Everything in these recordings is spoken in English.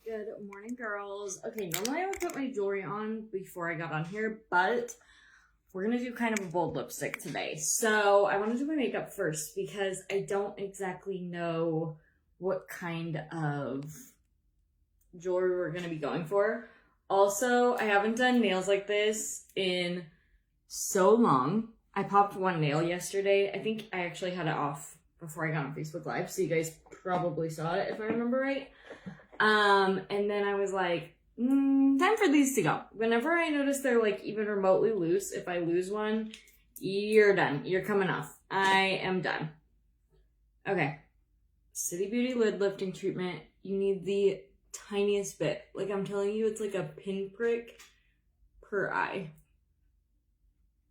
Good morning, girls. Okay, normally I would put my jewelry on before I got on here, but we're gonna do kind of a bold lipstick today. So I want to do my makeup first because I don't exactly know what kind of jewelry we're gonna be going for. Also, I haven't done nails like this in so long. I popped one nail yesterday. I think I actually had it off before I got on Facebook Live, so you guys probably saw it if I remember right. And then I was like, time for these to go. Whenever I notice they're like even remotely loose, if I lose one, you're done. You're coming off. I am done. Okay. City Beauty lid lifting treatment. You need the tiniest bit. Like I'm telling you, it's like a pinprick per eye.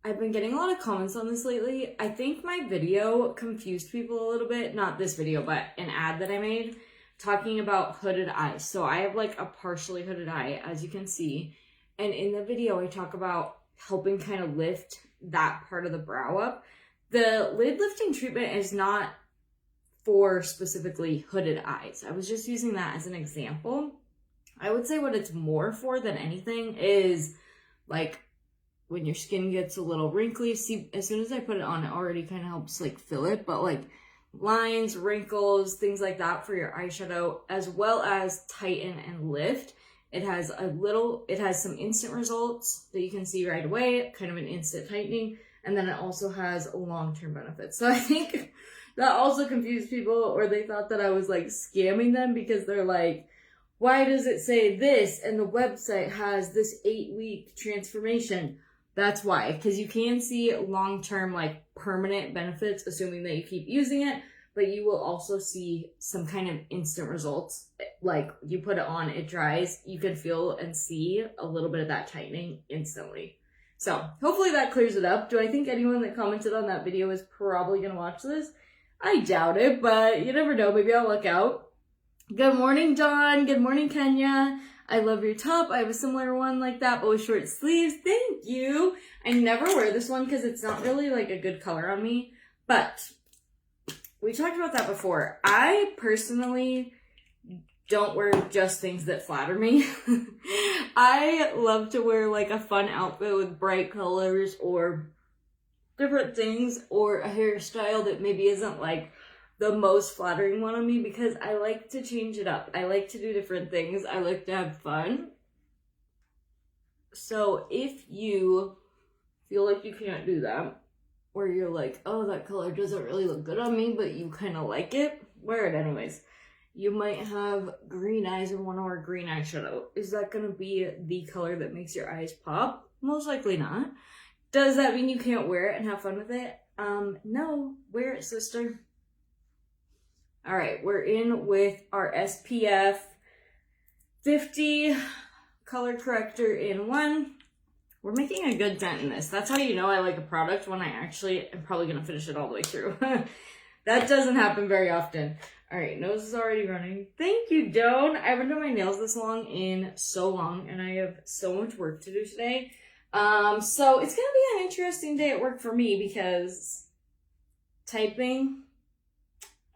I've been getting a lot of comments on this lately. I think my video confused people a little bit. Not this video, but an ad that I made talking about hooded eyes. So I have like a partially hooded eye, as you can see. And in the video, I talk about helping kind of lift that part of the brow up. The lid lifting treatment is not for specifically hooded eyes. I was just using that as an example. I would say what it's more for than anything is like when your skin gets a little wrinkly. See, as soon as I put it on, it already kind of helps like fill it, but like lines, wrinkles, things like that for your eyeshadow, as well as tighten and lift. It has some instant results that you can see right away, kind of an instant tightening, and then it also has long-term benefits. So I think that also confused people, or they thought that I was like scamming them because they're like, why does it say this and the website has this 8-week transformation? That's why, because you can see long-term, like permanent benefits, assuming that you keep using it, but you will also see some kind of instant results. Like you put it on, it dries, you can feel and see a little bit of that tightening instantly. So hopefully that clears it up. Do I think anyone that commented on that video is probably going to watch this? I doubt it, but you never know. Maybe I'll look out. Good morning, Dawn. Good morning, Kenya. I love your top. I have a similar one like that, but with short sleeves. Thank you. I never wear this one because it's not really like a good color on me, but we talked about that before. I personally don't wear just things that flatter me. I love to wear like a fun outfit with bright colors or different things, or a hairstyle that maybe isn't like the most flattering one on me, because I like to change it up. I like to do different things. I like to have fun. So if you feel like you can't do that, or you're like, oh, that color doesn't really look good on me, but you kind of like it, wear it anyways. You might have green eyes and want to wear green eyeshadow. Is that going to be the color that makes your eyes pop? Most likely not. Does that mean you can't wear it and have fun with it? No, wear it, sister. All right, we're in with our SPF 50 color corrector in 1. We're making a good dent in this. That's how you know I like a product, when I actually am probably going to finish it all the way through. That doesn't happen very often. All right, nose is already running. Thank you, Joan. I haven't done my nails this long in so long, and I have so much work to do today. So it's going to be an interesting day at work for me because typing,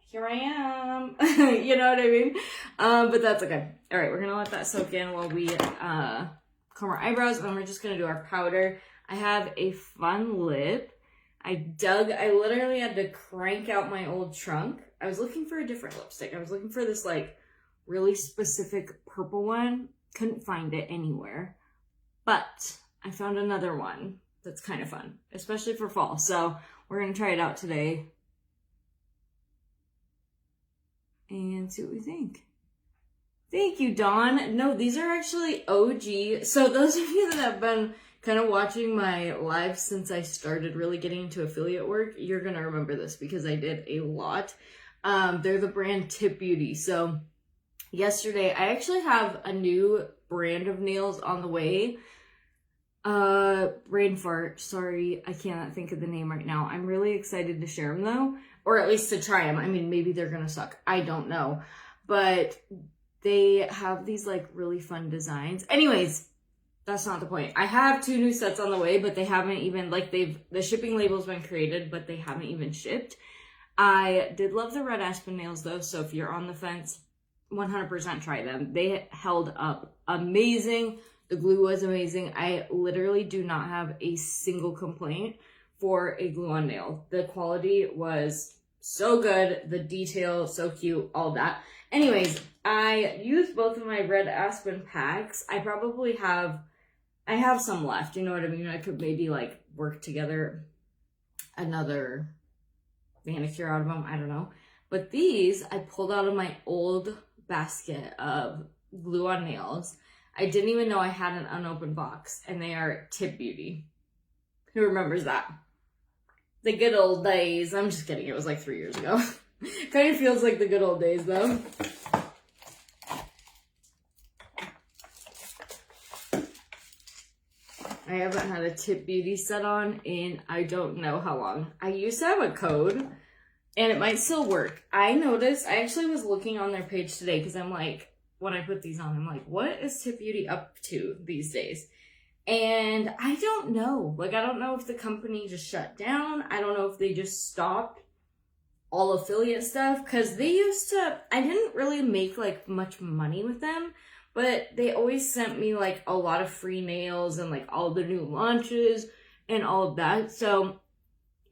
here I am. You know what I mean? But that's okay. All right, we're going to let that soak in while we comb our eyebrows, and we're just going to do our powder. I have a fun lip. I literally had to crank out my old trunk. I was looking for a different lipstick. I was looking for this like really specific purple one. Couldn't find it anywhere. But I found another one that's kind of fun, especially for fall. So we're going to try it out today and see what we think. Thank you, Dawn. No, these are actually OG. So those of you that have been kind of watching my lives since I started really getting into affiliate work, you're going to remember this because I did a lot. They're the brand Tip Beauty. So yesterday, I actually have a new brand of nails on the way. Brain fart. Sorry, I cannot think of the name right now. I'm really excited to share them though, or at least to try them. I mean, maybe they're going to suck. I don't know. But they have these like really fun designs. Anyways, that's not the point. I have 2 new sets on the way, but they haven't even, like, the shipping label's been created, but they haven't even shipped. I did love the red aspen nails though, so if you're on the fence, 100% try them. They held up amazing. The glue was amazing. I literally do not have a single complaint for a glue-on nail. The quality was so good. The detail, so cute, all that. Anyways, I used both of my red aspen packs. I have some left. You know what I mean? I could maybe like work together another manicure out of them. I don't know. But these I pulled out of my old basket of glue-on nails. I didn't even know I had an unopened box, and they are Tip Beauty. Who remembers that? The good old days. I'm just kidding. It was like 3 years ago. Kind of feels like the good old days, though. I haven't had a Tip Beauty set on in I don't know how long. I used to have a code, and it might still work. I noticed, I actually was looking on their page today because I'm like, when I put these on, I'm like, what is Tip Beauty up to these days? And I don't know. Like, I don't know if the company just shut down. I don't know if they just stopped all affiliate stuff. Because they used to, I didn't really make, like, much money with them. But they always sent me, like, a lot of free nails and, like, all the new launches and all of that. So,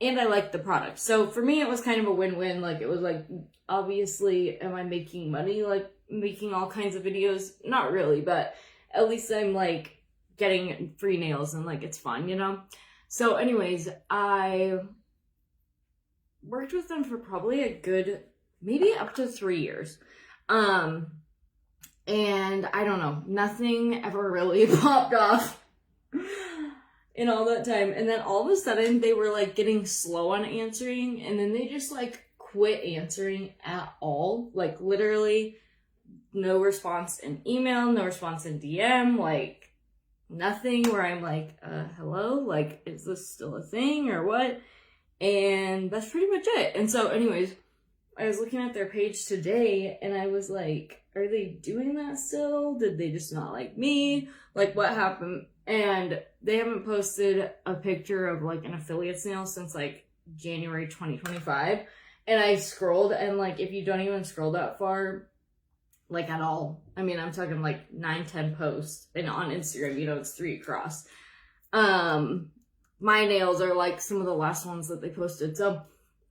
and I liked the product. So, for me, it was kind of a win-win. Like, it was, like, obviously, am I making money, like, making all kinds of videos? Not really, but at least I'm, like, getting free nails and, like, it's fun, you know? So, anyways, I worked with them for probably a good, maybe up to 3 years. And I don't know, nothing ever really popped off in all that time. And then all of a sudden they were like getting slow on answering, and then they just like quit answering at all. Like literally no response in email, no response in DM, like nothing where I'm like, hello, like, is this still a thing or what? And that's pretty much it. And so anyways, I was looking at their page today and I was like, are they doing that still? Did they just not like me? Like, what happened? And they haven't posted a picture of like an affiliate nail since like January 2025. And I scrolled, and like, if you don't even scroll that far, like at all, I mean, I'm talking like 9-10 posts, and on Instagram, you know, it's 3 across. My nails are like some of the last ones that they posted. So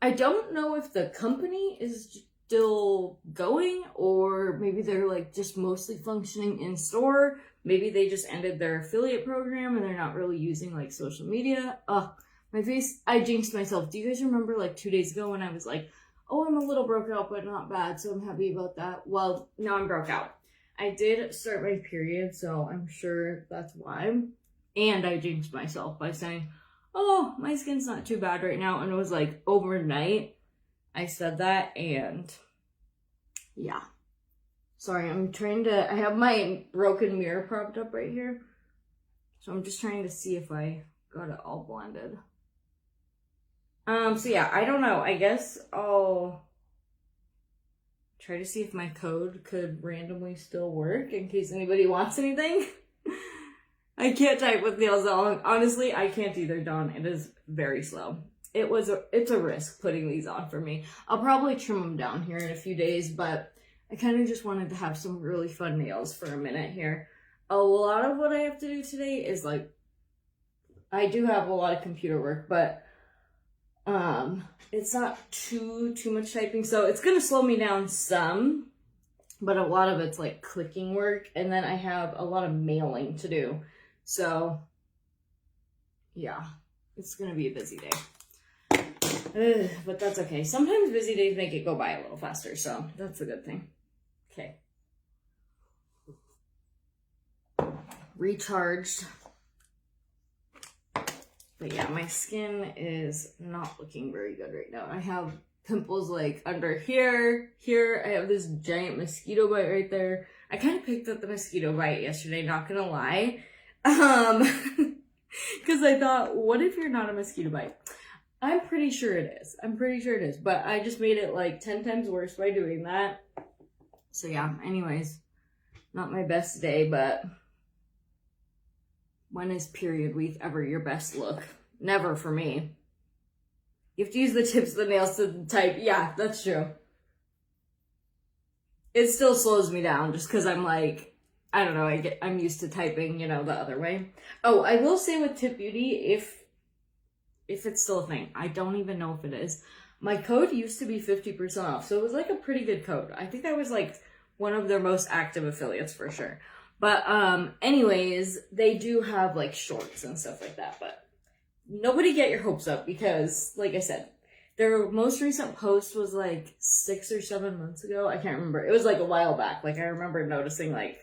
I don't know if the company is still going, or maybe they're like just mostly functioning in store. Maybe they just ended their affiliate program and they're not really using like social media. My face, I jinxed myself. Do you guys remember like 2 days ago when I was like, oh, I'm a little broke out, but not bad, so I'm happy about that? Well, now I'm broke out. I did start my period, so I'm sure that's why. And I jinxed myself by saying, oh, my skin's not too bad right now. And it was like overnight I said that, and yeah. Sorry, I have my broken mirror propped up right here. So I'm just trying to see if I got it all blended. So yeah, I don't know. I guess I'll try to see if my code could randomly still work in case anybody wants anything. I can't type with nails on. Honestly, I can't either, Dawn. It is very slow. It's a risk putting these on for me. I'll probably trim them down here in a few days, but I kind of just wanted to have some really fun nails for a minute here. A lot of what I have to do today is like, I do have a lot of computer work, but it's not too much typing, so it's gonna slow me down some, but a lot of it's like clicking work, and then I have a lot of mailing to do. So yeah, it's gonna be a busy day. But that's okay. Sometimes busy days make it go by a little faster, so that's a good thing. Okay. Recharged. But yeah, my skin is not looking very good right now. I have pimples like under here. I have this giant mosquito bite right there. I kind of picked up the mosquito bite yesterday, not gonna lie. Because I thought, what if you're not a mosquito bite? I'm pretty sure it is. But I just made it like 10 times worse by doing that. So yeah, anyways, not my best day, but when is period week ever your best look? Never for me. You have to use the tips of the nails to type. Yeah, that's true. it still slows me down just because I'm like, I don't know, I'm used to typing, the other way. Oh, I will say with Tip Beauty, if it's still a thing, I don't even know if it is. My code used to be 50% off, so it was like a pretty good code. I think I was like one of their most active affiliates for sure. But anyways, they do have like shorts and stuff like that, but nobody get your hopes up because, like I said, their most recent post was like 6 or 7 months ago. I can't remember. It was like a while back. Like I remember noticing like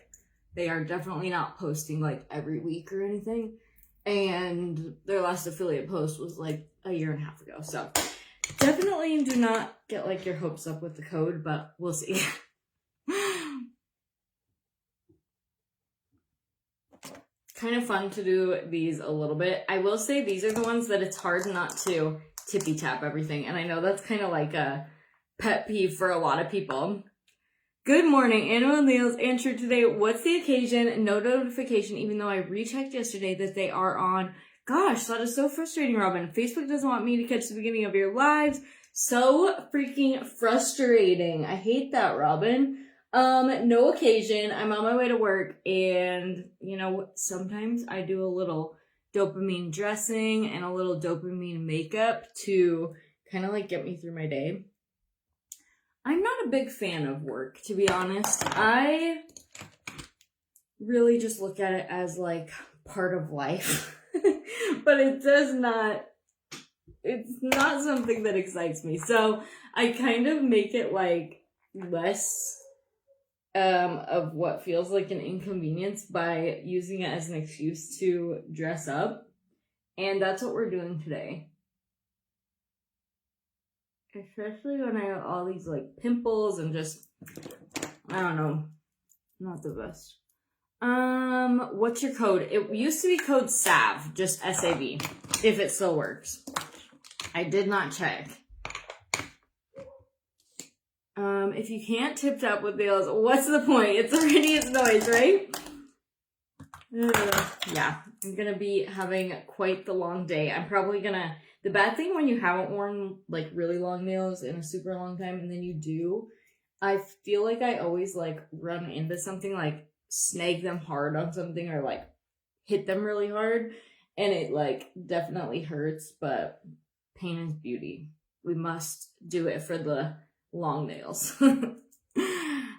they are definitely not posting like every week or anything. And their last affiliate post was like a year and a half ago. So definitely do not get like your hopes up with the code, but we'll see. Kind of fun to do these a little bit. I will say these are the ones that it's hard not to tippy tap everything. And I know that's kind of like a pet peeve for a lot of people. Good morning, Annual Nails answered today. What's the occasion? No notification, even though I rechecked yesterday that they are on. Gosh, that is so frustrating, Robin. Facebook doesn't want me to catch the beginning of your lives. So freaking frustrating. I hate that, Robin. No occasion. I'm on my way to work, and sometimes I do a little dopamine dressing and a little dopamine makeup to kind of like get me through my day. I'm not a big fan of work, to be honest. I really just look at it as like part of life, but it's not something that excites me. So I kind of make it like less of what feels like an inconvenience by using it as an excuse to dress up. And that's what we're doing today. Especially when I have all these like pimples and just, I don't know, not the best. What's your code? It used to be code SAV, just SAV, if it still works. I did not check. If you can't tip tap with nails, what's the point? It's already its noise, right? Yeah, I'm gonna be having quite the long day. I'm probably gonna, the bad thing when you haven't worn like really long nails in a super long time and then you do, I feel like I always like run into something, like snag them hard on something or like hit them really hard, and it like definitely hurts, but pain is beauty. We must do it for the long nails.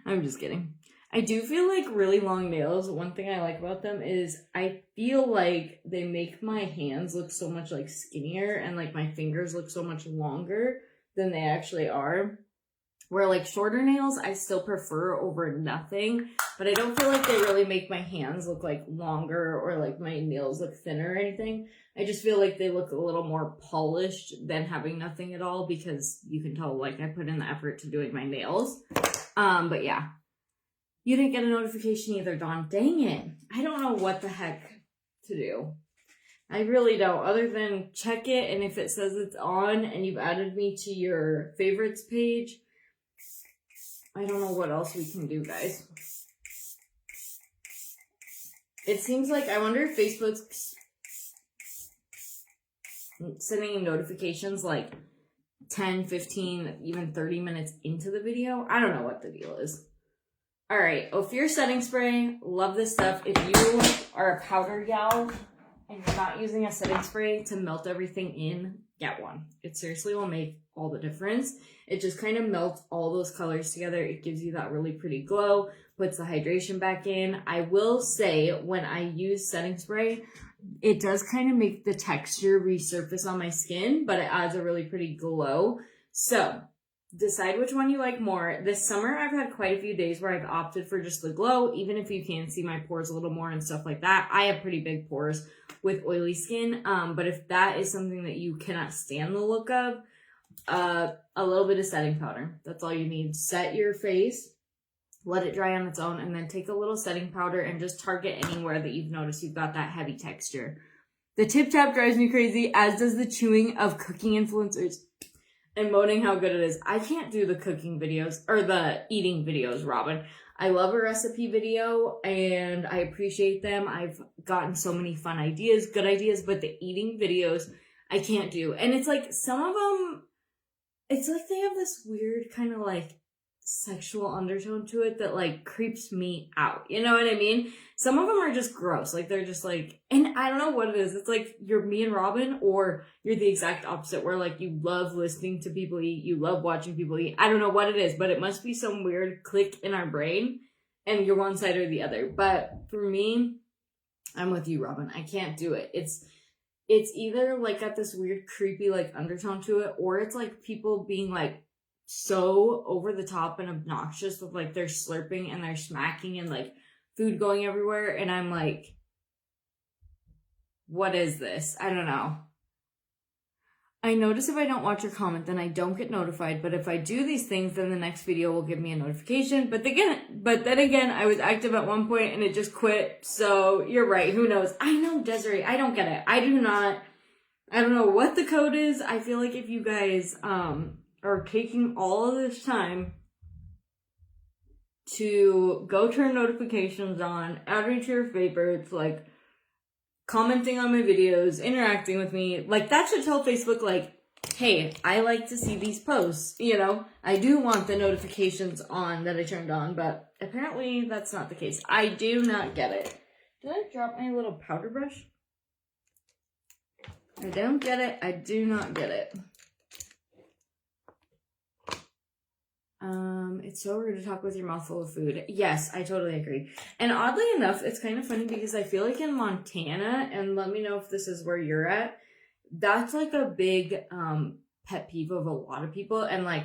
I'm just kidding. I do feel like really long nails, one thing I like about them is I feel like they make my hands look so much like skinnier and like my fingers look so much longer than they actually are. Where like shorter nails I still prefer over nothing, but I don't feel like they really make my hands look like longer or like my nails look thinner or anything. I just feel like they look a little more polished than having nothing at all, because you can tell like I put in the effort to doing my nails. But yeah. You didn't get a notification either, Dawn. Dang it. I don't know what the heck to do. I really don't, other than check it, and if it says it's on and you've added me to your favorites page, I don't know what else we can do, guys. It seems like, I wonder if Facebook's sending notifications like 10, 15, even 30 minutes into the video. I don't know what the deal is. All right, Ophir setting spray. Love this stuff. If you are a powder gal and you're not using a setting spray to melt everything in, get one. It seriously will make all the difference. It just kind of melts all those colors together. It gives you that really pretty glow, puts the hydration back in. I will say, when I use setting spray, it does kind of make the texture resurface on my skin, but it adds a really pretty glow. So decide which one you like more. This summer, I've had quite a few days where I've opted for just the glow, even if you can see my pores a little more and stuff like that. I have pretty big pores with oily skin, but if that is something that you cannot stand the look of, a little bit of setting powder. That's all you need. Set your face, let it dry on its own, and then take a little setting powder and just target anywhere that you've noticed you've got that heavy texture. The tip tap drives me crazy, as does the chewing of cooking influencers and moaning how good it is. I can't do the cooking videos or the eating videos, Robin. I love a recipe video and I appreciate them. I've gotten so many fun ideas, good ideas, but the eating videos I can't do. And it's like some of them, it's like they have this weird kind of like sexual undertone to it that like creeps me out. You know what I mean? Some of them are just gross. Like they're just like, and I don't know what it is. It's like you're me and Robin, or you're the exact opposite where like you love listening to people eat, you love watching people eat. I don't know what it is, but it must be some weird click in our brain and you're one side or the other. But for me, I'm with you, Robin. I can't do it. It's either like got this weird creepy like undertone to it, or it's like people being like so over the top and obnoxious with like they're slurping and they're smacking and like food going everywhere, and I'm like, what is this? I don't know. I notice if I don't watch or comment, then I don't get notified, but if I do these things, then the next video will give me a notification. But then again, I was active at one point and it just quit, so you're right, who knows? I know, Desiree, I don't get it. I don't know what the code is. I feel like if you guys are taking all of this time to go turn notifications on, add me to your favorites, like commenting on my videos, interacting with me, like that should tell Facebook like, hey, I like to see these posts, you know? I do want the notifications on that I turned on, but apparently that's not the case. I do not get it. Did I drop my little powder brush? I don't get it. I do not get it. It's so rude to talk with your mouth full of food. Yes, I totally agree. And oddly enough, it's kind of funny because I feel like in Montana, and let me know if this is where you're at, that's like a big pet peeve of a lot of people. And like,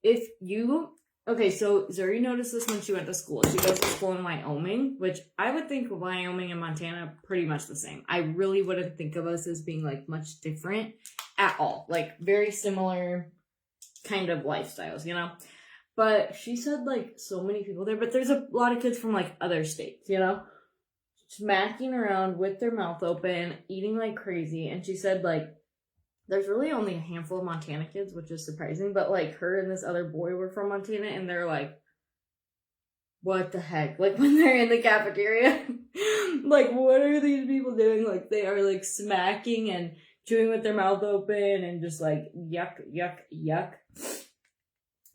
if you, okay, so Zuri noticed this when she went to school. She goes to school in Wyoming, which I would think Wyoming and Montana pretty much the same. I really wouldn't think of us as being like much different at all. Like very similar kind of lifestyles, you know? But she said like so many people there, but there's a lot of kids from like other states, you know, smacking around with their mouth open, eating like crazy. And she said like there's really only a handful of Montana kids, which is surprising, but like her and this other boy were from Montana, and they're like, what the heck? Like when they're in the cafeteria, like what are these people doing? Like they are like smacking and chewing with their mouth open and just like yuck, yuck, yuck.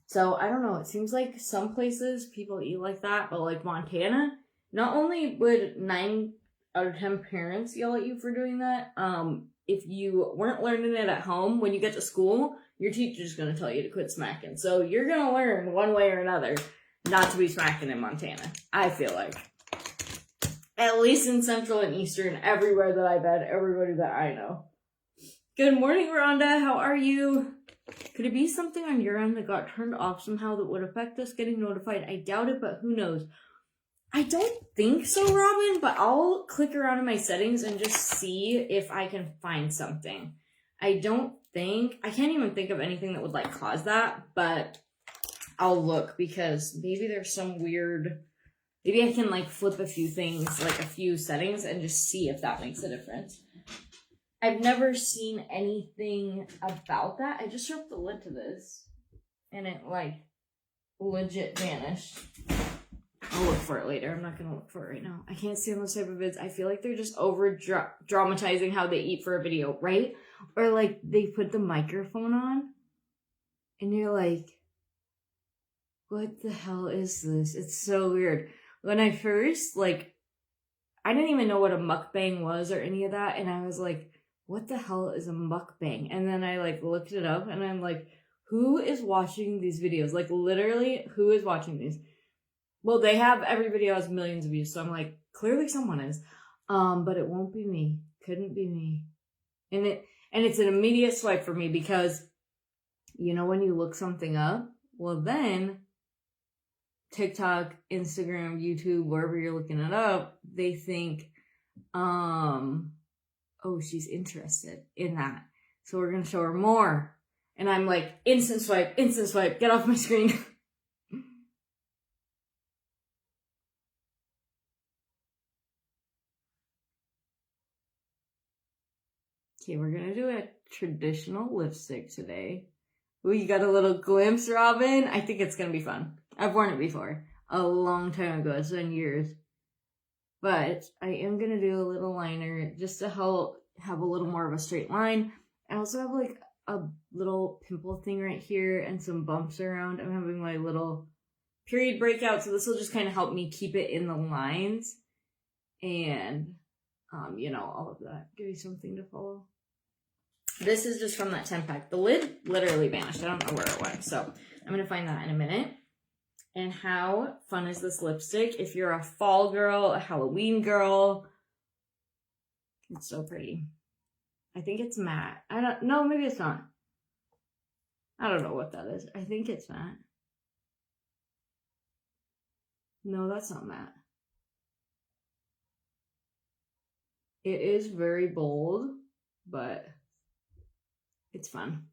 So, I don't know, it seems like some places people eat like that, but like Montana, not only would 9 out of 10 parents yell at you for doing that, if you weren't learning it at home, when you get to school, your teacher's going to tell you to quit smacking. So, you're going to learn one way or another not to be smacking in Montana, I feel like. At least in Central and Eastern, everywhere that I've had, everybody that I know. Good morning, Rhonda. How are you? Could it be something on your end that got turned off somehow that would affect us getting notified? I doubt it, but who knows? I don't think so, Robin, but I'll click around in my settings and just see if I can find something. I can't even think of anything that would like cause that, but I'll look because maybe there's some weird, maybe I can like flip a few things, like a few settings and just see if that makes a difference. I've never seen anything about that. I just stripped the lid to this, and it, like, legit vanished. I'll look for it later. I'm not going to look for it right now. I can't stand those type of vids. I feel like they're just over-dramatizing how they eat for a video, right? Or, like, they put the microphone on, and you're like, what the hell is this? It's so weird. When I first, like, I didn't even know what a mukbang was or any of that, and I was like, what the hell is a mukbang? And then I like looked it up and I'm like, who is watching these videos? Like literally, who is watching these? Well, they have, every video has millions of views. So I'm like, clearly someone is. But it won't be me. Couldn't be me. And it's an immediate swipe for me because, you know, when you look something up, well then TikTok, Instagram, YouTube, wherever you're looking it up, they think, oh, she's interested in that. So we're going to show her more. And I'm like, instant swipe, get off my screen. Okay, we're going to do a traditional lipstick today. Ooh, you got a little glimpse, Robin? I think it's going to be fun. I've worn it before. A long time ago. It's been years. But I am going to do a little liner just to help have a little more of a straight line. I also have like a little pimple thing right here and some bumps around. I'm having my little period breakout, so this will just kind of help me keep it in the lines and, you know, all of that. Give you something to follow. This is just from that 10-pack. The lid literally vanished. I don't know where it went, so I'm going to find that in a minute. And how fun is this lipstick? If you're a fall girl, a Halloween girl, it's so pretty. I think it's matte. No, maybe it's not. I don't know what that is. I think it's matte. No, that's not matte. It is very bold, but it's fun.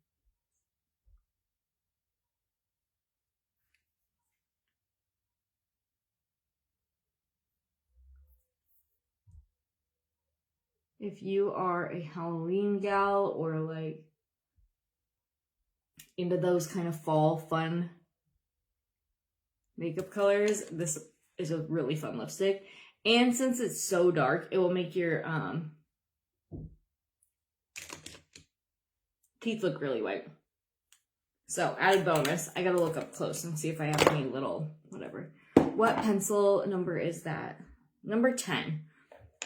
If you are a Halloween gal or like into those kind of fall fun makeup colors, this is a really fun lipstick. And since it's so dark, it will make your teeth look really white. So, added bonus, I gotta look up close and see if I have any little whatever. What pencil number is that? Number 10.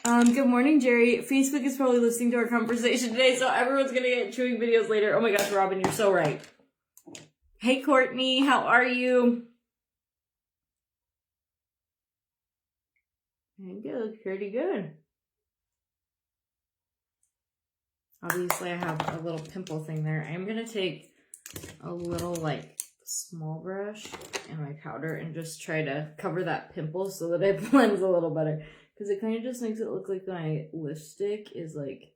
Good morning, Jerry. Facebook is probably listening to our conversation today, so everyone's gonna get chewing videos later. Oh my gosh, Robin, you're so right. Hey, Courtney, how are you? Good, pretty good. Obviously, I have a little pimple thing there. I'm gonna take a little, like, small brush and my powder and just try to cover that pimple so that it blends a little better. Because it kind of just makes it look like my lipstick is, like,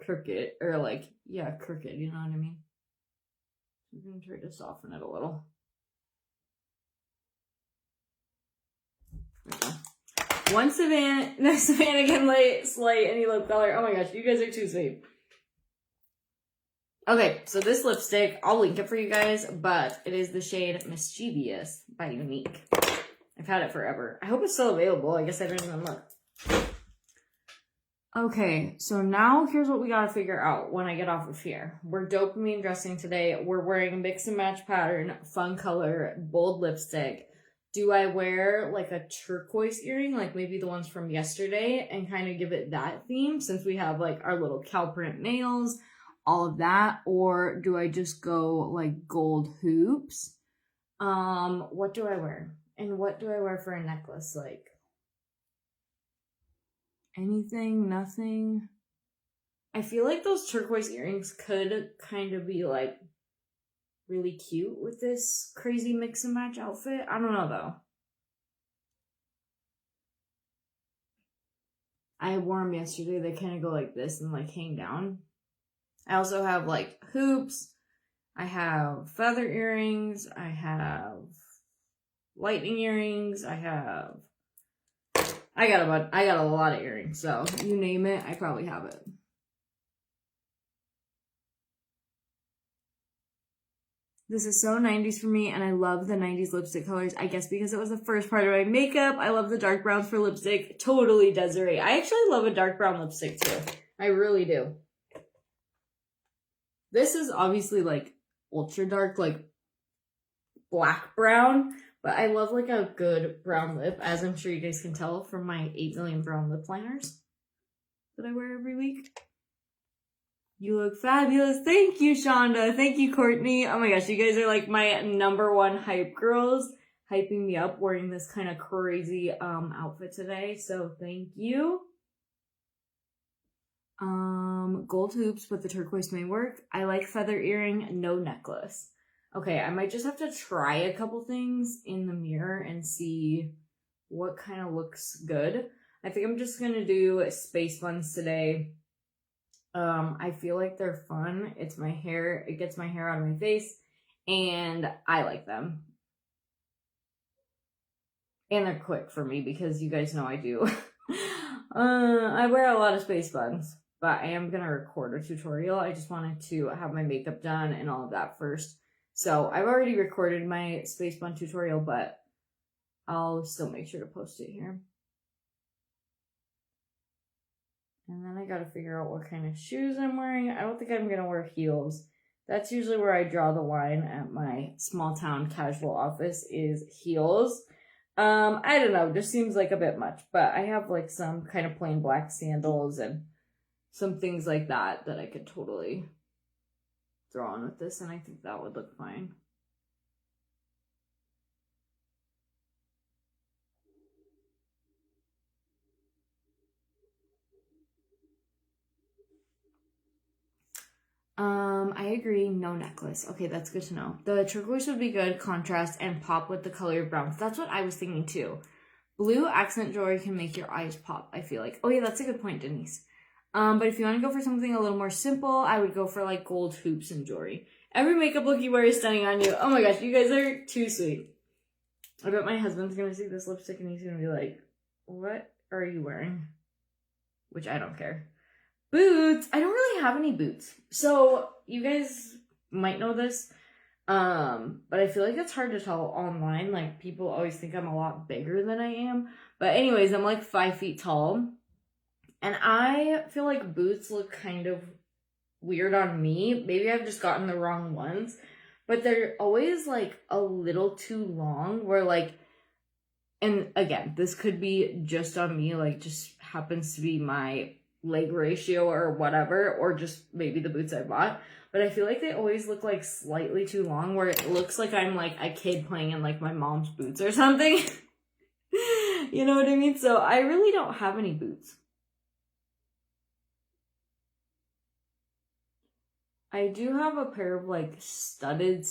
crooked. Or, like, yeah, crooked, you know what I mean? I'm going to try to soften it a little. There we go. One Savannah, no Savannah can slay any lip color. Oh my gosh, you guys are too sweet. Okay, so this lipstick, I'll link it for you guys, but it is the shade Mischievous by Unique. I've had it forever. I hope it's still available. I guess I didn't even look. Okay, so now here's what we gotta figure out when I get off of here. We're dopamine dressing today. We're wearing a mix and match pattern, fun color, bold lipstick. Do I wear like a turquoise earring, like maybe the ones from yesterday, and kind of give it that theme since we have like our little cow print nails, all of that? Or do I just go like gold hoops? What do I wear? And what do I wear for a necklace? Like anything, nothing. I feel like those turquoise earrings could kind of be like really cute with this crazy mix and match outfit. I don't know though. I wore them yesterday. They kind of go like this and like hang down. I also have like hoops. I have feather earrings. I have lightning earrings. I got a lot of earrings, so you name it, I probably have it. This is so 90s for me, and I love the 90s lipstick colors. I guess because it was the first part of my makeup. I love the dark browns for lipstick. Totally Desiree. I actually love a dark brown lipstick too. I really do. This is obviously like ultra dark, like black brown. But I love like a good brown lip, as I'm sure you guys can tell from my 8 million brown lip liners that I wear every week. You look fabulous. Thank you, Shonda. Thank you, Courtney. Oh my gosh, you guys are like my #1 hype girls, hyping me up wearing this kind of crazy outfit today. So thank you. Gold hoops, but the turquoise may work. I like feather earring, no necklace. Okay, I might just have to try a couple things in the mirror and see what kind of looks good. I think I'm just gonna do space buns today. I feel like they're fun. It's my hair. It gets my hair out of my face, and I like them. And they're quick for me because you guys know I do. I wear a lot of space buns, but I am gonna record a tutorial. I just wanted to have my makeup done and all of that first. So I've already recorded my space bun tutorial, but I'll still make sure to post it here. And then I gotta figure out what kind of shoes I'm wearing. I don't think I'm gonna wear heels That's usually where I draw the line at my small town casual office is heels. I don't know, just seems like a bit much, but I have like some kind of plain black sandals and some things like that I could totally throw on with this, and I think that would look fine. I agree, no necklace. Okay, that's good to know. The turquoise would be good, contrast, and pop with the color of browns. That's what I was thinking too. Blue accent jewelry can make your eyes pop, I feel like. Oh yeah, that's a good point, Denise. But if you want to go for something a little more simple, I would go for like gold hoops and jewelry. Every makeup look you wear is stunning on you. Oh my gosh, you guys are too sweet. I bet my husband's gonna see this lipstick and he's gonna be like, what are you wearing? Which I don't care. Boots. I don't really have any boots. So you guys might know this. But I feel like it's hard to tell online. Like people always think I'm a lot bigger than I am. But anyways, I'm like 5 feet tall. And I feel like boots look kind of weird on me. Maybe I've just gotten the wrong ones. But they're always like a little too long where like, and again, this could be just on me, like just happens to be my leg ratio or whatever, or just maybe the boots I bought. But I feel like they always look like slightly too long where it looks like I'm like a kid playing in like my mom's boots or something. You know what I mean? So I really don't have any boots. I do have a pair of like studded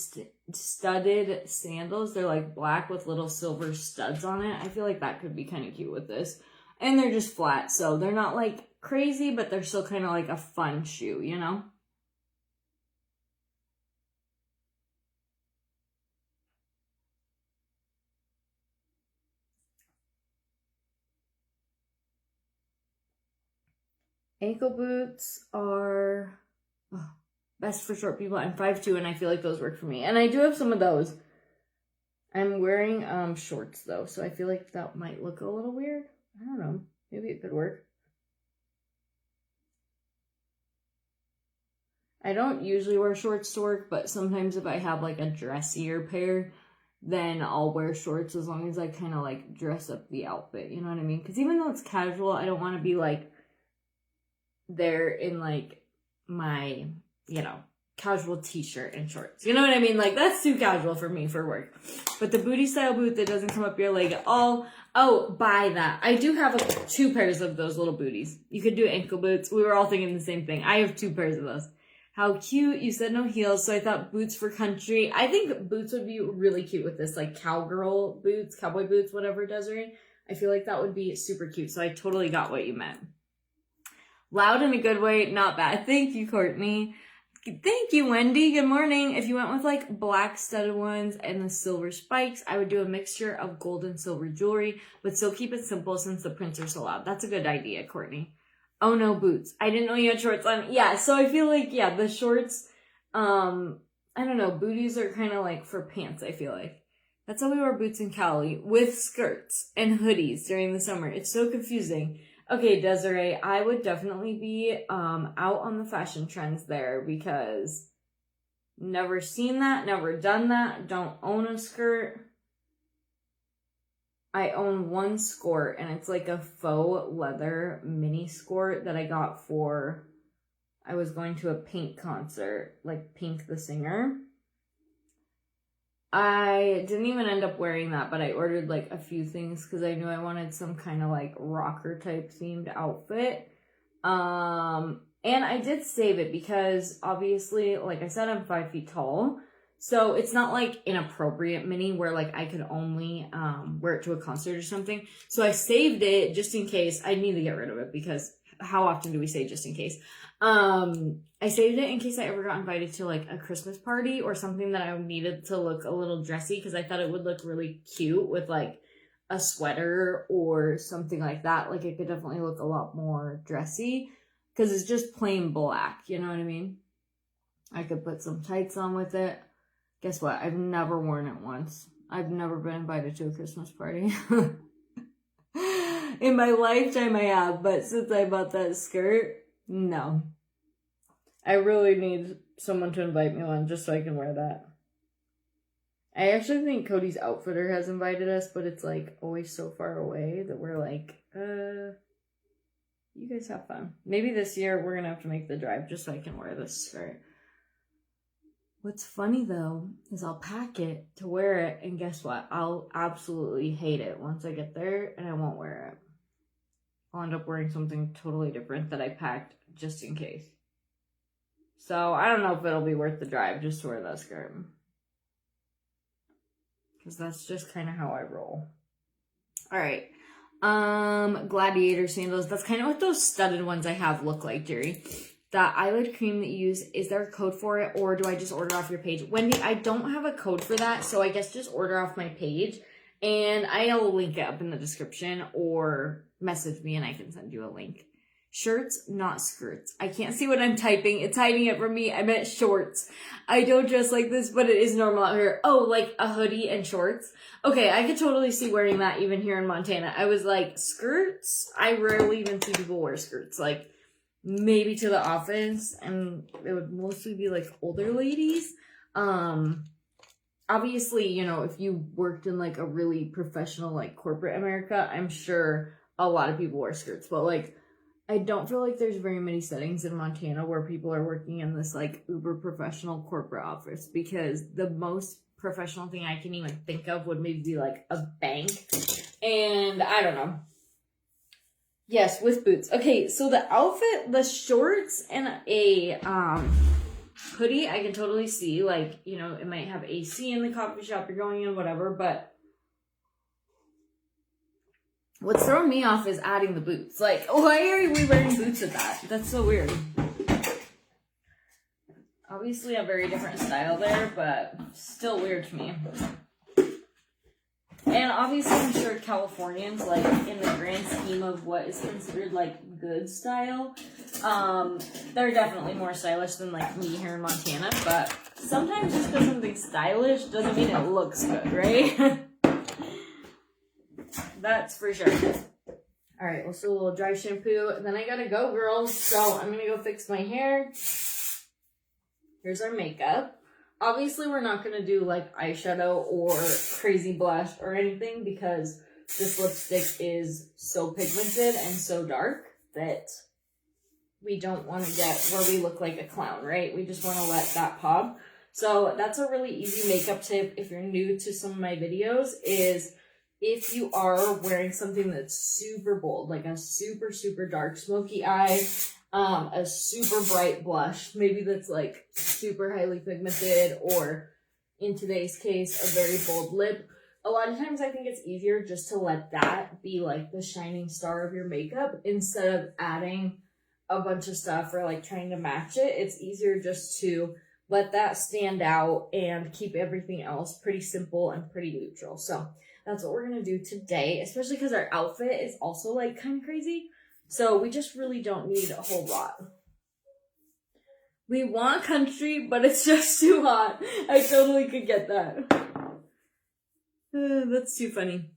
sandals. They're like black with little silver studs on it. I feel like that could be kind of cute with this. And they're just flat, so they're not like crazy, but they're still kind of like a fun shoe, you know? Ankle boots are best for short people. I'm 5'2", and I feel like those work for me. And I do have some of those. I'm wearing shorts though, so I feel like that might look a little weird. I don't know. Maybe it could work. I don't usually wear shorts to work, but sometimes if I have like a dressier pair, then I'll wear shorts as long as I kind of like dress up the outfit. You know what I mean? Because even though it's casual, I don't want to be like there in like my, casual t-shirt and shorts. You know what I mean? Like that's too casual for me for work. But the booty style boot that doesn't come up your leg at all, oh, buy that. I do have 2 pairs of those little booties. You could do ankle boots. We were all thinking the same thing. I have 2 pairs of those. How cute. You said no heels, so I thought boots for country. I think boots would be really cute with this, like cowgirl boots, cowboy boots, whatever, Desiree. I feel like that would be super cute, so I totally got what you meant. Loud in a good way, not bad. Thank you, Courtney. Thank you, Wendy. Good morning. If you went with like black studded ones and the silver spikes, I would do a mixture of gold and silver jewelry, but still keep it simple since the prints are so loud. That's a good idea, Courtney. Oh no, boots. I didn't know you had shorts on. Yeah, so I feel like, yeah, the shorts, I don't know, booties are kind of like for pants, I feel like. That's how we wear boots in Cali, with skirts and hoodies during the summer. It's so confusing. Okay, Desiree, I would definitely be out on the fashion trends there because never seen that, never done that, don't own a skirt. I own one skirt, and it's like a faux leather mini skirt that I got for, I was going to a Pink concert, like Pink the singer. I didn't even end up wearing that, but I ordered like a few things because I knew I wanted some kind of like rocker type themed outfit. And I did save it because obviously, like I said, I'm 5 feet tall. So it's not like inappropriate mini where like I could only wear it to a concert or something. So I saved it just in case. I need to get rid of it because how often do we say just in case? I saved it in case I ever got invited to like a Christmas party or something that I needed to look a little dressy because I thought it would look really cute with like a sweater or something like that. Like it could definitely look a lot more dressy because it's just plain black. You know what I mean? I could put some tights on with it. Guess what? I've never worn it once. I've never been invited to a Christmas party. In my lifetime I have, but since I bought that skirt, no. I really need someone to invite me one just so I can wear that. I actually think Cody's outfitter has invited us, but it's like always so far away that we're like, you guys have fun. Maybe this year we're gonna have to make the drive just so I can wear this skirt. What's funny though is I'll pack it to wear it, and guess what? I'll absolutely hate it once I get there, and I won't wear it. I'll end up wearing something totally different that I packed just in case. So I don't know if it'll be worth the drive just to wear that skirt. Because that's just kind of how I roll. Alright. Gladiator sandals. That's kind of what those studded ones I have look like, Jerry. That eyelid cream that you use, is there a code for it, or do I just order off your page? Wendy, I don't have a code for that, so I guess just order off my page, and I'll link it up in the description, or message me and I can send you a link. Shirts, not skirts. I can't see what I'm typing. It's hiding it from me. I meant shorts. I don't dress like this, but it is normal out here. Oh, like a hoodie and shorts? Okay, I could totally see wearing that even here in Montana. I was like, skirts? I rarely even see people wear skirts. Like, maybe to the office, and it would mostly be like older ladies. Obviously, you know, if you worked in like a really professional like corporate America, I'm sure a lot of people wear skirts, but like I don't feel like there's very many settings in Montana where people are working in this like uber professional corporate office, because the most professional thing I can even think of would maybe be like a bank, and I don't know. Yes, with boots. Okay, so the outfit, the shorts and a hoodie, I can totally see. Like, you know, it might have AC in the coffee shop you're going in, whatever, but what's throwing me off is adding the boots. Like, why are we wearing boots with that? That's so weird. Obviously a very different style there, but still weird to me. And obviously, I'm sure Californians, like, in the grand scheme of what is considered, like, good style, they're definitely more stylish than, like, me here in Montana. But sometimes just because something's stylish doesn't mean it looks good, right? That's for sure. Alright, let's do a little dry shampoo. And then I gotta go, girls. So I'm gonna go fix my hair. Here's our makeup. Obviously, we're not going to do, like, eyeshadow or crazy blush or anything, because this lipstick is so pigmented and so dark that we don't want to get where we look like a clown, right? We just want to let that pop. So that's a really easy makeup tip if you're new to some of my videos, is if you are wearing something that's super bold, like a super, super dark smoky eye, a super bright blush, maybe that's like super highly pigmented, or in today's case, a very bold lip. A lot of times I think it's easier just to let that be like the shining star of your makeup instead of adding a bunch of stuff or like trying to match it. It's easier just to let that stand out and keep everything else pretty simple and pretty neutral. So that's what we're going to do today, especially because our outfit is also like kind of crazy. So we just really don't need a whole lot. We want country, but it's just too hot. I totally could get that. That's too funny.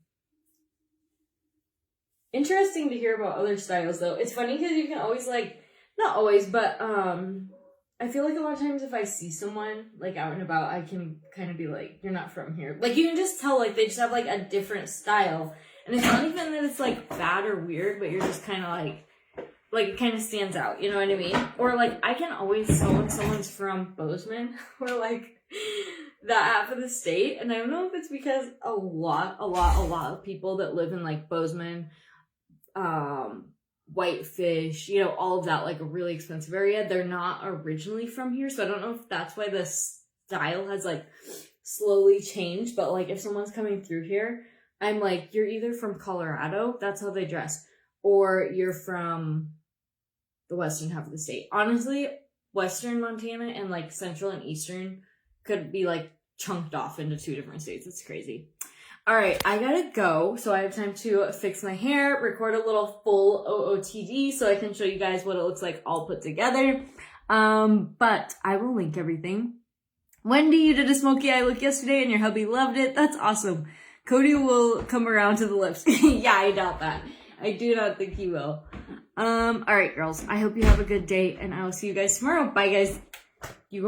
Interesting to hear about other styles, though. It's funny because you can always, like, not always, but I feel like a lot of times if I see someone, like, out and about, I can kind of be like, you're not from here. Like, you can just tell, like, they just have, like, a different style. And it's not even that it's, like, bad or weird, but you're just kind of, like, it kind of stands out, you know what I mean? Or, like, I can always tell when someone's from Bozeman, or, like, that half of the state. And I don't know if it's because a lot of people that live in, like, Bozeman, Whitefish, you know, all of that, like, a really expensive area, they're not originally from here. So I don't know if that's why the style has, like, slowly changed. But, like, if someone's coming through here, I'm like, you're either from Colorado, that's how they dress, or you're from the western half of the state. Honestly, western Montana and, like, central and eastern could be, like, chunked off into two different states. It's crazy. All right, I gotta go, so I have time to fix my hair, record a little full OOTD so I can show you guys what it looks like all put together. But I will link everything. Wendy, you did a smoky eye look yesterday and your hubby loved it. That's awesome. Cody will come around to the lips. Yeah, I doubt that. I do not think he will. All right, girls, I hope you have a good day, and I will see you guys tomorrow. Bye, guys. You go